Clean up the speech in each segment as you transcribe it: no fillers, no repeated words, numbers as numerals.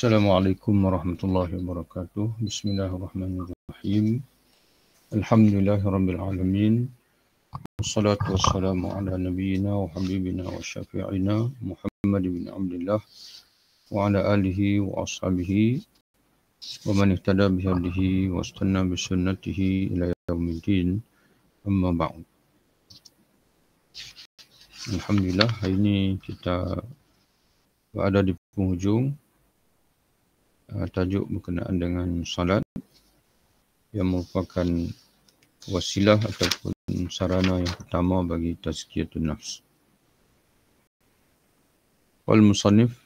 Assalamualaikum warahmatullahi wabarakatuh. Bismillahirrahmanirrahim. Alhamdulillahirabbil alamin. Wassalatu wassalamu ala nabiyyina wa habibina wa syafi'ina Muhammad bin Abdullah wa ala alihi wa ashabihi wa man ihtada bihadihi wa istanna bi sunnatihi ila yaumiddin. Amma ba'd. Alhamdulillah, hari ini kita berada di penghujung tajuk berkenaan dengan salat yang merupakan wasilah ataupun sarana yang pertama bagi tazkiyatun nafs. Wal musannif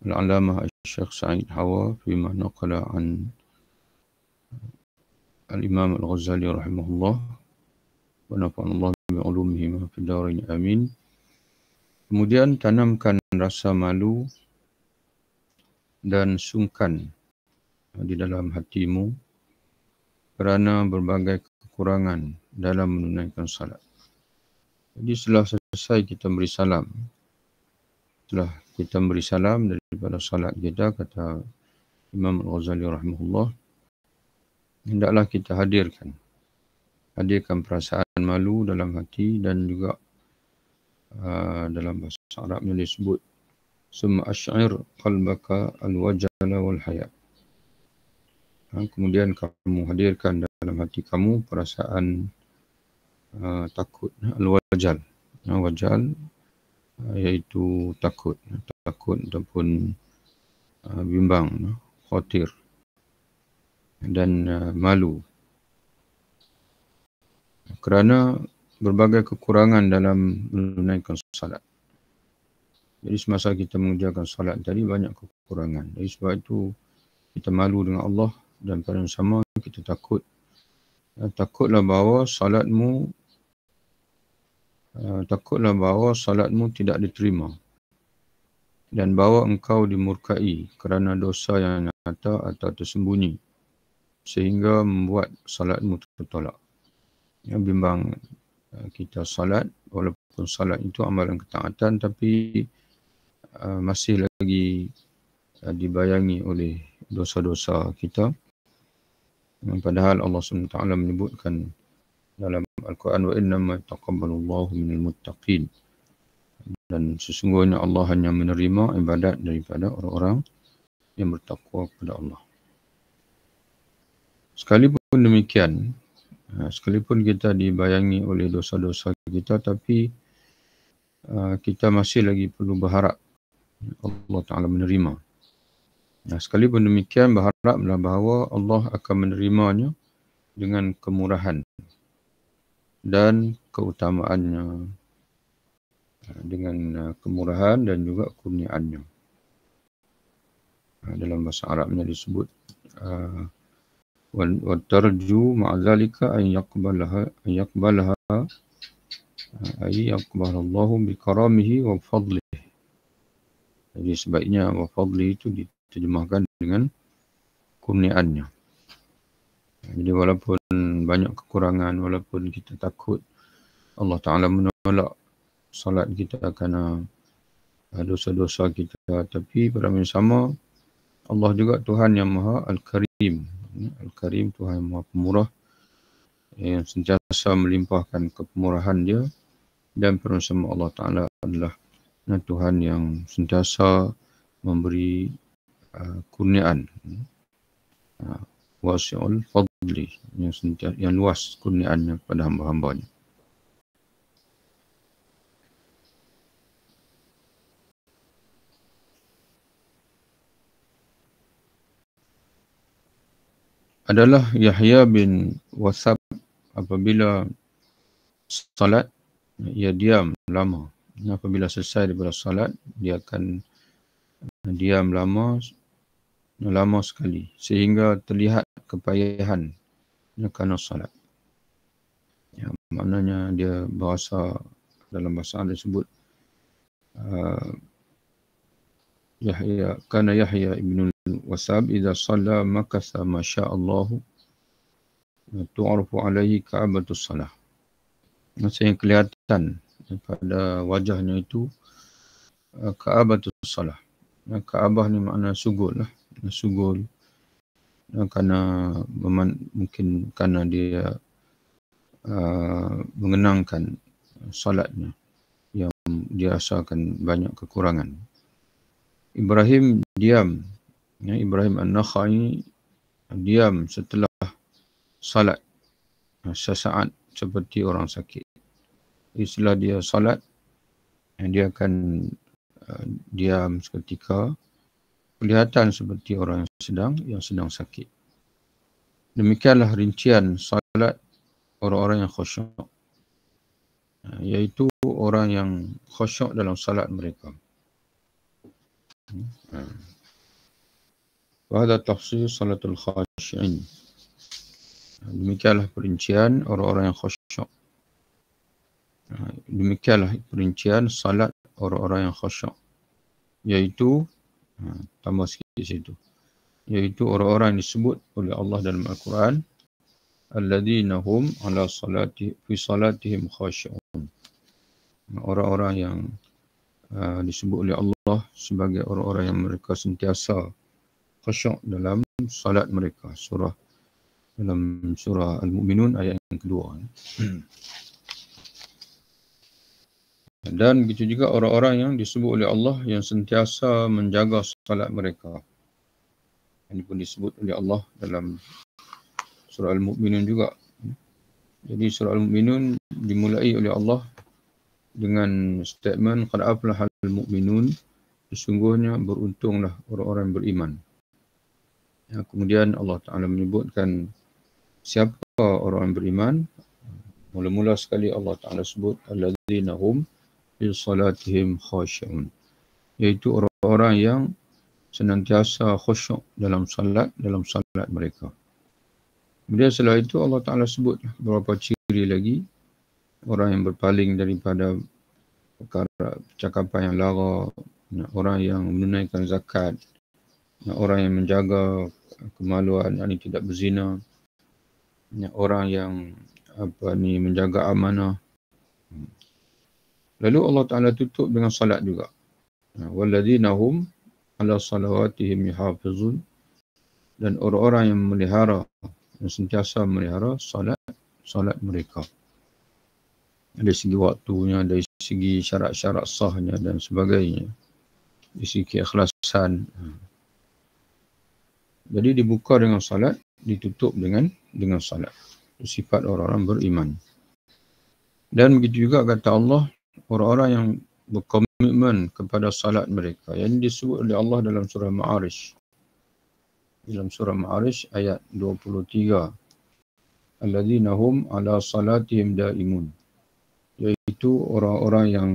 al-alamah al-syekh Sa'id Hawa fima naqala an al-imam al-Ghazali rahimahullah wa nafa'anallahu bi'ulumihi ma fid darain amin. Kemudian tanamkan rasa malu dan sungkan di dalam hatimu kerana berbagai kekurangan dalam menunaikan salat. Jadi setelah selesai kita beri salam, daripada salat kita, kata Imam Al-Ghazali rahimahullah, hendaklah kita hadirkan perasaan malu dalam hati dan juga dalam bahasa Arabnya disebut summa asy'ir qalbaka al-wajala wal haya. Kemudian kamu hadirkan dalam hati kamu perasaan takut, al-wajal. Wajal iaitu takut ataupun bimbang, khawatir dan malu kerana berbagai kekurangan dalam menunaikan salat. Jadi semasa kita mengerjakan salat tadi banyak kekurangan. Jadi sebab itu kita malu dengan Allah dan pada yang sama kita takutlah bahawa salatmu tidak diterima dan bahawa engkau dimurkai kerana dosa yang nyata atau tersembunyi sehingga membuat salatmu tertolak. Yang bimbang kita salat, walaupun salat itu amalan ketaatan tapi masih lagi dibayangi oleh dosa-dosa kita. Padahal Allah SWT menyebutkan dalam Al-Quran, wa innama taqabbalullahu minal muttaqin, dan sesungguhnya Allah hanya menerima ibadat daripada orang-orang yang bertakwa kepada Allah. Sekalipun demikian, sekalipun kita dibayangi oleh dosa-dosa kita, tapi kita masih lagi perlu berharap Allah Ta'ala menerima. Sekalipun demikian, berharaplah bahawa Allah akan menerimanya dengan kemurahan dan keutamaannya, dengan kemurahan dan juga kurniaannya. Dalam bahasa Arabnya disebut wa tarju ma'adzalika an yaqbalaha ay yaqbalallahu bi karamihi wa fadlihi. Jadi sebaiknya wa fadli itu diterjemahkan dengan kurniaannya. Jadi walaupun banyak kekurangan, walaupun kita takut Allah Ta'ala menolak salat kita kerana dosa-dosa kita, tapi pada masa sama Allah juga Tuhan yang Maha Al-Karim. Al-Karim, Tuhan yang Maha Pemurah, yang sentiasa melimpahkan kepemurahan dia, dan pada masa sama Allah Ta'ala adalah Tuhan yang sentiasa memberi kurniaan, wasi'ul fadli, yang luas kurniaannya kepada hamba-hambanya. Adalah Yahya bin Wasab apabila salat, ia diam lama. Apabila selesai daripada salat, dia akan diam lama sekali sehingga terlihat kepayahan kerana salat. Maknanya dia dalam bahasa Arab disebut Yahya ibn Wasab idza shalla makatha ma syaa Allah tu'rafu alaihi ka'batus salah. Maksudnya kelihatan pada wajahnya itu ka'batus salah, Ka'bah ni makna sugul lah. Sugul. Kerana mungkin kerana dia mengenangkan salatnya yang dia rasakan banyak kekurangan. Ibrahim diam. Ibrahim An-Nakhai diam setelah salat sesaat seperti orang sakit. Setelah dia salat, dia akan diam seketika, kelihatan seperti orang yang sedang sakit. Demikianlah rincian salat orang-orang yang khusyuk, iaitu orang yang khusyuk dalam salat mereka. Wahada tafsir salatul khasyi'in. Demikianlah perincian orang-orang yang khusyuk. Demikianlah perincian salat orang-orang yang khusyuk, iaitu tambah sikit situ, iaitu orang-orang yang disebut oleh Allah dalam Al-Quran, alladzina hum ala fi salatihim khasyi'un. Orang-orang yang disebut oleh Allah sebagai orang-orang yang mereka sentiasa khusyuk dalam salat mereka. Dalam surah Al-Mu'minun ayat yang kedua. Dan begitu juga orang-orang yang disebut oleh Allah yang sentiasa menjaga salat mereka. Ini pun disebut oleh Allah dalam surah Al-Mu'minun juga. Jadi surah Al-Mu'minun dimulai oleh Allah dengan statement qad aflahal mu'minun, sesungguhnya beruntunglah orang-orang beriman. Kemudian Allah Ta'ala menyebutkan siapa orang beriman. Mula-mula sekali Allah Ta'ala sebut alladzina hum fi salatihim khasyi'un, iaitu orang-orang yang senantiasa khusyuk dalam salat mereka. Kemudian setelah itu Allah Ta'ala sebut beberapa ciri lagi. Orang yang berpaling daripada perkara percakapan yang lara, orang yang menunaikan zakat, orang yang menjaga kemaluan, yang tidak berzina, orang yang menjaga amanah. Lalu Allah Ta'ala tutup dengan salat juga. Walladzina hum ala salawatihim yuhafizun, dan orang-orang yang yang sentiasa melihara salat mereka. Dari segi waktunya, dari segi syarat-syarat sahnya dan sebagainya. Dari segi keikhlasan. Jadi dibuka dengan salat, ditutup dengan salat. Itu sifat orang-orang beriman. Dan begitu juga kata Allah, orang-orang yang berkomitmen kepada salat mereka. Yang disebut oleh Allah dalam surah Ma'arij. Dalam surah Ma'arij ayat 23. Alladzina hum ala salatihim daimun. Iaitu orang-orang yang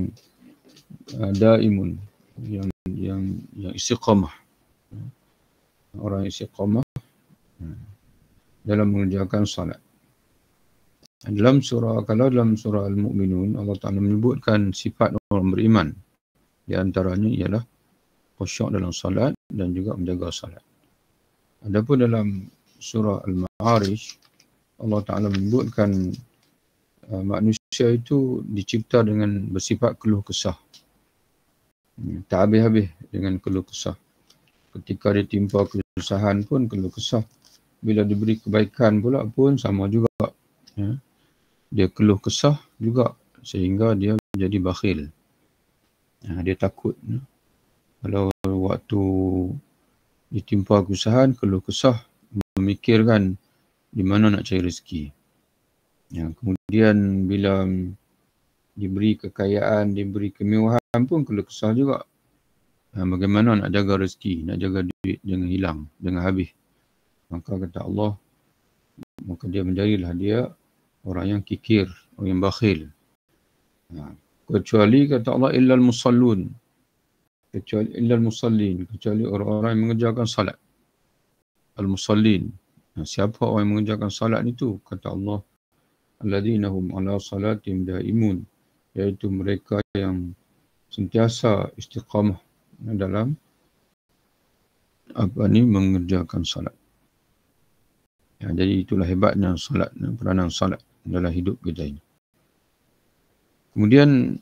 daimun, yang istiqamah. Orang istiqamah dalam mengerjakan salat. Dalam surah Al-Mu'minun, Allah Ta'ala menyebutkan sifat orang beriman. Di antaranya ialah khusyuk dalam salat dan juga menjaga salat. Adapun dalam surah Al-Ma'arij, Allah Ta'ala menyebutkan manusia itu dicipta dengan bersifat keluh kesah. Tak habis-habis dengan keluh kesah. Ketika ditimpa kesusahan pun keluh kesah. Bila diberi kebaikan pula pun sama juga. Dia keluh kesah juga sehingga dia menjadi bakhil. Dia takut. Kalau waktu ditimpa kesusahan, keluh kesah, memikirkan di mana nak cari rezeki. Kemudian bila diberi kekayaan, diberi kemewahan pun keluh kesah juga. Bagaimana nak jaga rezeki, nak jaga duit jangan hilang, jangan habis. Maka kata Allah, maka dia menjadilah dia orang yang kikir, orang yang bakhil. Kecuali kata Allah illal musallun. Kecuali orang-orang yang mengerjakan salat. Al-musallin. Siapa orang yang mengerjakan salat itu? Kata Allah, alladzina hum ala salatihim daimun, iaitu mereka yang sentiasa istiqamah dalam mengerjakan salat. Jadi itulah hebatnya salat, peranan salat dalam hidup kita ini. Kemudian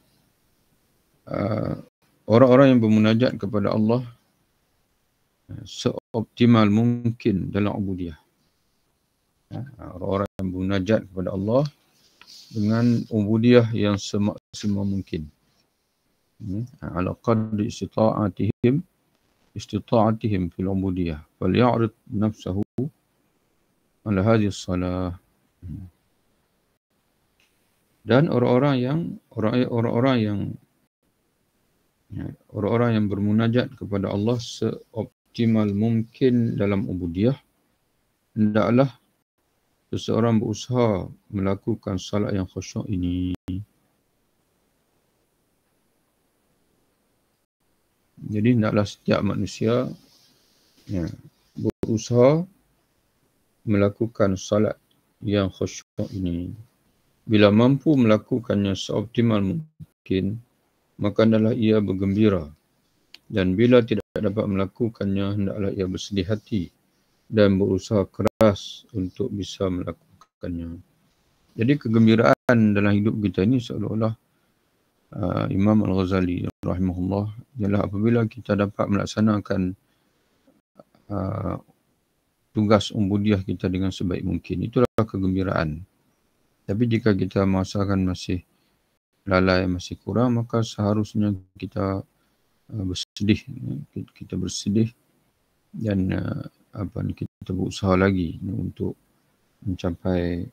orang-orang yang bermunajat kepada Allah seoptimal mungkin dalam ubudiyah. Orang-orang yang munajat kepada Allah dengan ubudiyah yang semaksimal mungkin. Ala qadri istita'atihim fil ubudiyah. Falya'rid nafsahu ala hadhihi salah. Dan orang-orang yang bermunajat kepada Allah seoptimal mungkin dalam ubudiyah, hendaklah seseorang berusaha melakukan salat yang khusyuk ini. Jadi hendaklah setiap manusia berusaha melakukan salat yang khusyuk ini. Bila mampu melakukannya seoptimal mungkin, maka hendaklah ia bergembira. Dan bila tidak dapat melakukannya, hendaklah ia bersedih hati dan berusaha keras untuk bisa melakukannya. Jadi kegembiraan dalam hidup kita ini seolah-olah Imam Al-Ghazali rahimahullah ialah apabila kita dapat melaksanakan tugas ubudiyah kita dengan sebaik mungkin. Itulah kegembiraan. Tapi jika kita merasakan masih lalai, masih kurang, maka seharusnya kita bersedih. Kita bersedih dan kita berusaha lagi untuk mencapai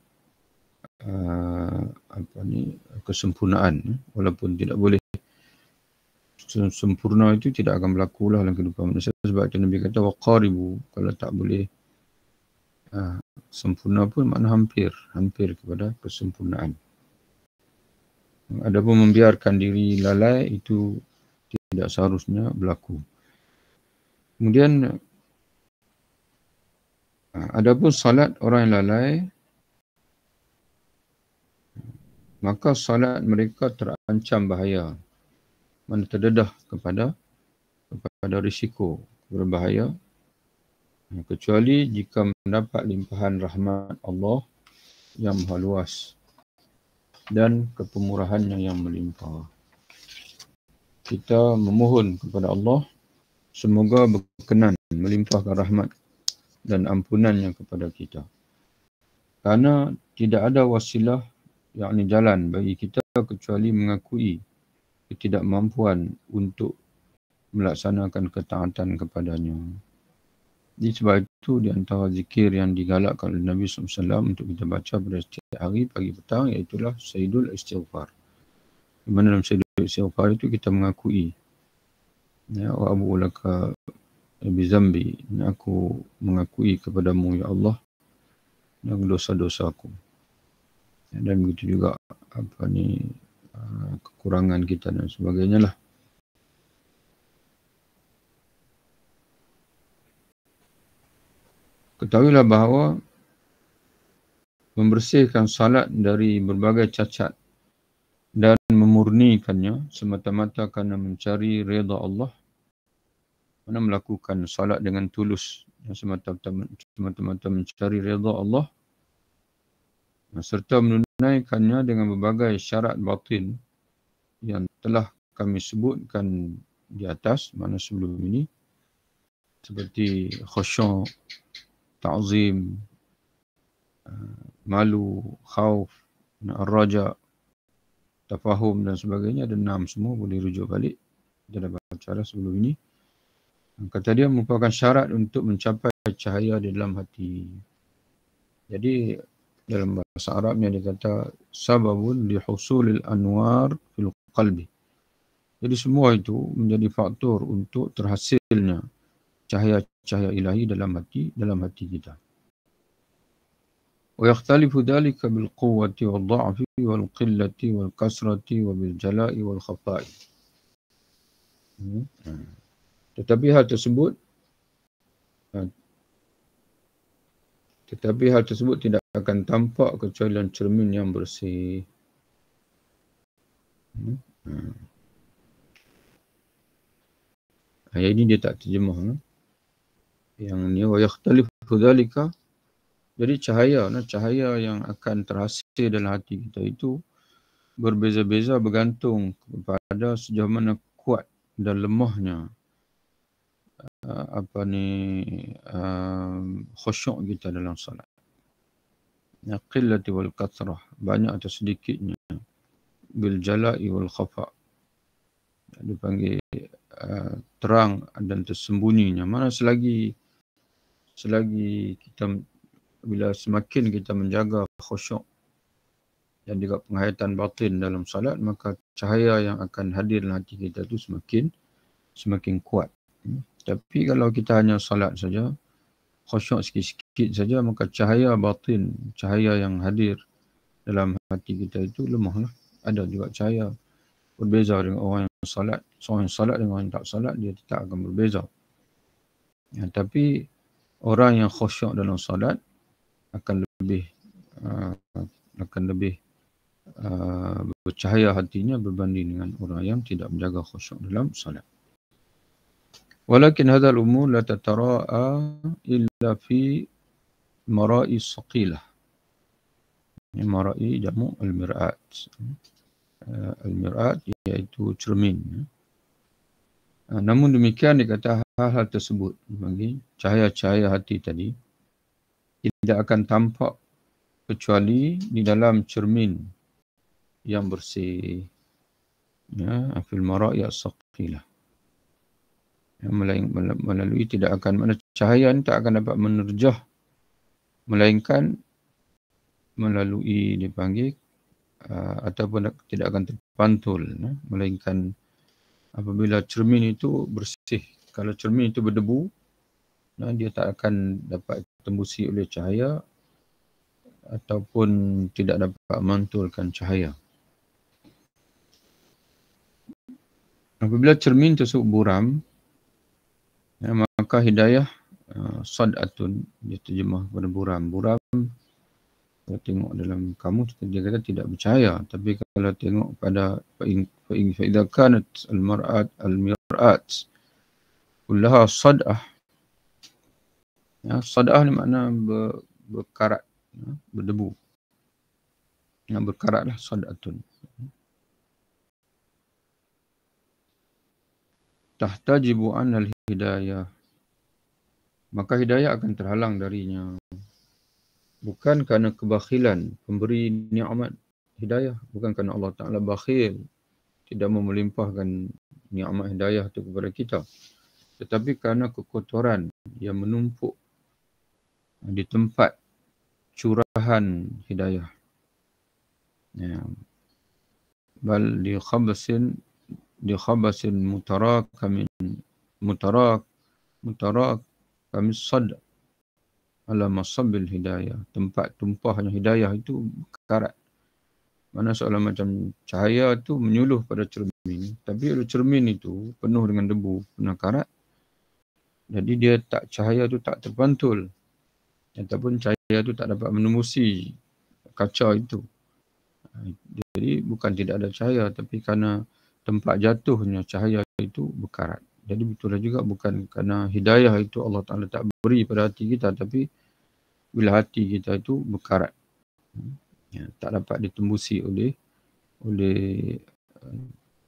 kesempurnaan. Walaupun tidak boleh sempurna, itu tidak akan berlaku dalam kehidupan manusia. Sebab itu Nabi kata waqaribu, kalau tak boleh sempurna pun makna hampir kepada kesempurnaan. Adapun membiarkan diri lalai, itu tidak seharusnya berlaku. Kemudian adapun salat orang yang lalai, maka salat mereka terancam bahaya, mana terdedah kepada risiko berbahaya, kecuali jika mendapat limpahan rahmat Allah yang maha luas dan kepemurahannya yang melimpah. Kita memohon kepada Allah semoga berkenan melimpahkan rahmat dan ampunannya kepada kita. Karena tidak ada wasilah, yakni jalan bagi kita kecuali mengakui ketidakmampuan untuk melaksanakan ketaatan kepadanya. Jadi sebab itu di antara zikir yang digalakkan oleh Nabi SAW untuk kita baca pada setiap hari, pagi petang, iaitulah Sayyidul Istighfar. Di mana dalam Sayyidul Istighfar itu kita mengakui, wa abu laka bizambi, aku mengakui kepadamu ya Allah yang dosa-dosaku. Dan begitu juga kekurangan kita dan sebagainya lah. Ketahuilah bahawa membersihkan salat dari berbagai cacat dan memurnikannya semata-mata kerana mencari redha Allah, mana melakukan salat dengan tulus dan semata-mata mencari redha Allah, serta menunaikannya dengan berbagai syarat batin yang telah kami sebutkan di atas, mana sebelum ini, seperti khusyuk, ta'zim, malu, khauf, raja, tafahum dan sebagainya. Ada 6 semua, boleh rujuk balik. Kita dah baca sebelum ini. Kata dia merupakan syarat untuk mencapai cahaya di dalam hati. Jadi dalam bahasa Arabnya dia kata sababun li husulil anwar fil qalbi. Jadi semua itu menjadi faktor untuk terhasilnya cahaya-cahaya ilahi dalam hati kita. Wa yakhtalifu dhalika bil quwwati wal dha'fi wal qillati wal kasrati wa bil jala'i wal khafa'i. Tetapi hal tersebut tidak akan tampak kecuali dalam cermin yang bersih. Ayat ini dia tak terjemah. Yang ni wa yakhtalifu dhalika, jadi cahaya yang akan terhasil dalam hati kita itu berbeza-beza bergantung kepada sejauh mana kuat dan lemahnya khusyuk kita dalam solat. Qillati wal kathrah, banyak atau sedikitnya. Bil jala'i wal khafa, dipanggil terang dan tersembunyinya. Mana selagi kita, bila semakin kita menjaga khusyuk dan juga penghayatan batin dalam salat, maka cahaya yang akan hadir dalam hati kita itu semakin kuat. Tapi kalau kita hanya salat saja, khusyuk sikit-sikit saja, maka cahaya batin, cahaya yang hadir dalam hati kita itu lemahlah. Ada juga cahaya berbeza dengan orang yang salat. Seorang yang salat dengan orang yang tak salat, dia tetap akan berbeza. Tapi orang yang khusyuk dalam salat akan lebih bercahaya hatinya berbanding dengan orang yang tidak menjaga khusyuk dalam salat. Walakin hadzal umur la tatara'a illa fi mara'i saqilah. Mara'i jamu al-mir'at. Al-mir'at iaitu cermin. Namun demikian dikata hal-hal tersebut, bagi cahaya-cahaya hati tadi tidak akan tampak kecuali di dalam cermin yang bersih. Fil mara'i as-saqilah. Melalui tidak akan, mana cahaya ini tak akan dapat menerjah, melainkan melalui dipanggil ataupun tidak akan terpantul, melainkan apabila cermin itu bersih. Kalau cermin itu berdebu, dia tak akan dapat tembusi oleh cahaya ataupun tidak dapat memantulkan cahaya. Apabila cermin tersebut buram, maka hidayah sad'atun, dia terjemah kepada buram. Buram, kalau tengok dalam kamus, dia kata tidak bercahaya. Tapi kalau tengok pada fa'idha kanat al-mir'at kullaha sad'ah. Sad'ah ni makna berkarat, berdebu. Berkaratlah sad'atun. Tahtajibu anal hidayah, maka hidayah akan terhalang darinya. Bukan kerana kebakhilan pemberi nikmat hidayah, bukan kerana Allah Ta'ala bakhil, tidak mau melimpahkan nikmat hidayah itu kepada kita, tetapi kerana kekotoran yang menumpuk di tempat curahan hidayah. Bal di khabasin mutarak sad ala masabil hidayah. Tempat tumpahnya hidayah itu karat. Mana seolah macam cahaya itu menyuluh pada cermin, tapi kalau cermin itu penuh dengan debu, penuh karat, jadi dia cahaya itu tak terpantul, ataupun cahaya itu tak dapat menembusi kaca itu. Jadi bukan tidak ada cahaya, tapi kerana tempat jatuhnya cahaya itu berkarat. Jadi betullah juga bukan kerana hidayah itu Allah Ta'ala tak beri pada hati kita, tapi bila hati kita itu berkarat, tak dapat ditembusi oleh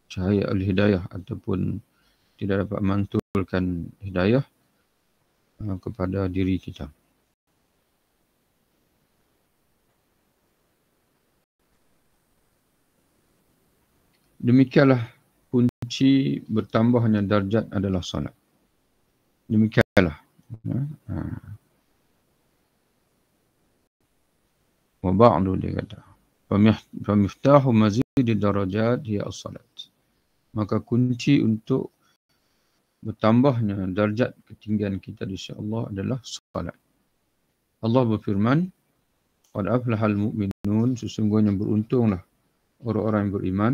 cahaya al-hidayah, ataupun tidak dapat memantulkan hidayah kepada diri kita. Demikianlah kunci bertambahnya darjat adalah salat. Demikianlah. Wa ba'du, dia kata, famiftahu mazidi darajat hiya as-salat. Maka kunci untuk bertambahnya darjat ketinggian kita di sisi Allah adalah salat. Allah berfirman, qad aflahal mu'minun, sesungguhnya beruntunglah orang-orang yang beriman,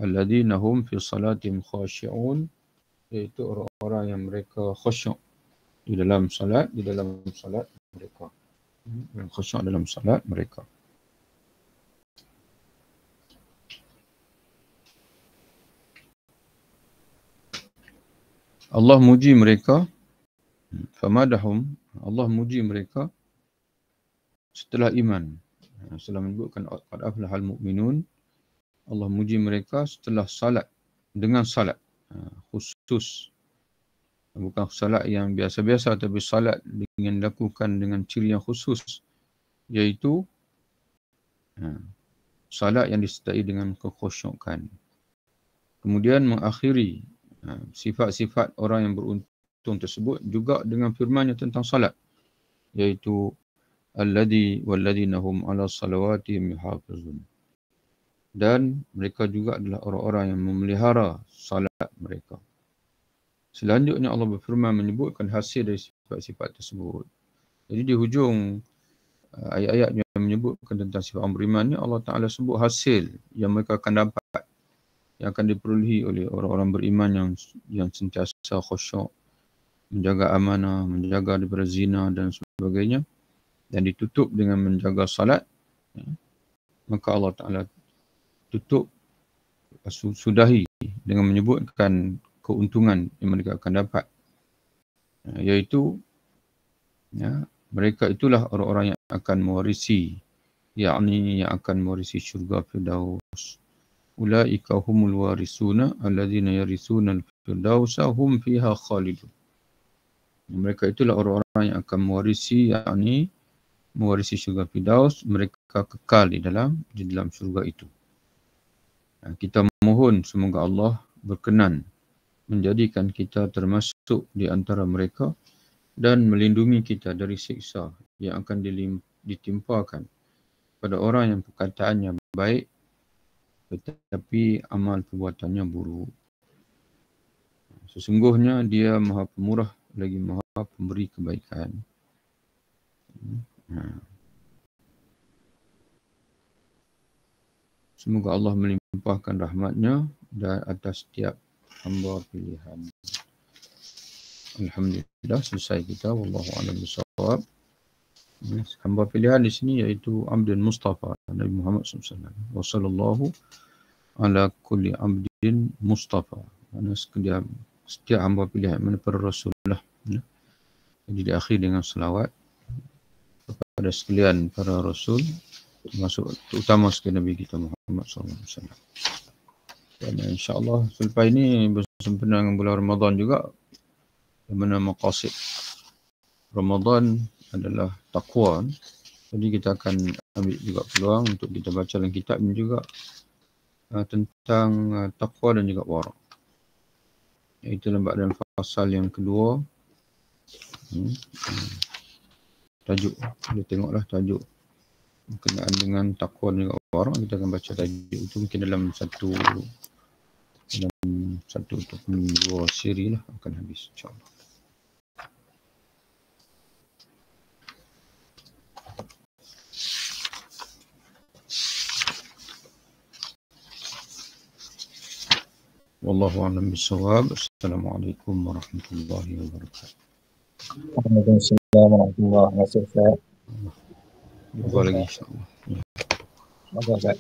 alladzina hum fi salatihim khashi'un, iaitu orang-orang yang mereka khusyuk di dalam salat mereka. Yang khusyuk dalam salat mereka. Allah muji mereka, famadahum, Allah muji mereka setelah iman. Setelah menyebutkan qad aflahal mu'minun, Allah muji mereka setelah salat, dengan salat khusus. Bukan salat yang biasa-biasa, tapi salat dengan dilakukan dengan ciri yang khusus, iaitu salat yang disertai dengan kekhusyukan. Kemudian mengakhiri sifat-sifat orang yang beruntung tersebut juga dengan firman-Nya tentang salat, iaitu walladzina hum 'ala salawatihim yuhafizun. Dan mereka juga adalah orang-orang yang memelihara salat mereka. Selanjutnya Allah berfirman menyebutkan hasil dari sifat-sifat tersebut. Jadi di hujung ayat-ayat yang menyebutkan tentang sifat orang beriman ni, Allah Ta'ala sebut hasil yang mereka akan dapat, yang akan diperolehi oleh orang-orang beriman yang sentiasa khusyuk, menjaga amanah, menjaga daripada zina dan sebagainya, dan ditutup dengan menjaga salat. Maka Allah Ta'ala tutup, sudahi dengan menyebutkan keuntungan yang mereka akan dapat, iaitu mereka itulah orang-orang yang akan mewarisi, yakni yang akan mewarisi syurga Firdaus. Ulaika humul warisuna alladzina yarisuna al-firdausa hum fiha khalidun. Mereka itulah orang-orang yang akan mewarisi, yakni mewarisi syurga Firdaus, mereka kekal di dalam syurga itu. Kita mohon semoga Allah berkenan menjadikan kita termasuk di antara mereka dan melindungi kita dari siksa yang akan ditimpakan pada orang yang perkataannya baik tetapi amal perbuatannya buruk. Sesungguhnya Dia Maha Pemurah lagi Maha Pemberi kebaikan. Semoga Allah melimpahkan rahmat-Nya dan atas setiap hamba pilihan. Alhamdulillah, selesai kita. Wallahu a'lam bishawab. Hamba pilihan di sini iaitu Abdul Mustafa Nabi Muhammad SAW. Wa sallallahu ala kulli abdin Mustafa. Mana setiap hamba pilihan, mana para Rasulullah. Jadi diakhiri dengan selawat kepada sekalian para Rasul, termasuk terutama sekali Nabi kita Muhammad SAW. Dan insyaAllah selepas ini bersempena dengan bulan Ramadan juga, yang mana maqasid Ramadan adalah taqwa. Jadi kita akan ambil juga peluang untuk kita baca dalam kitab ini juga tentang taqwa dan juga wara'. Iaitu dalam fasal yang kedua. Tajuk, kita tengoklah tajuk berkenaan dengan taqwa dan juga wara'. Kita akan baca tajuk itu mungkin dalam satu ataupun dua siri lah akan habis, insyaAllah. Wallahu a'lam bishawab. Assalamualaikum warahmatullahi wabarakatuh. Waalaikumsalam warahmatullahi wabarakatuh. Jumpa lagi insyaAllah. Semoga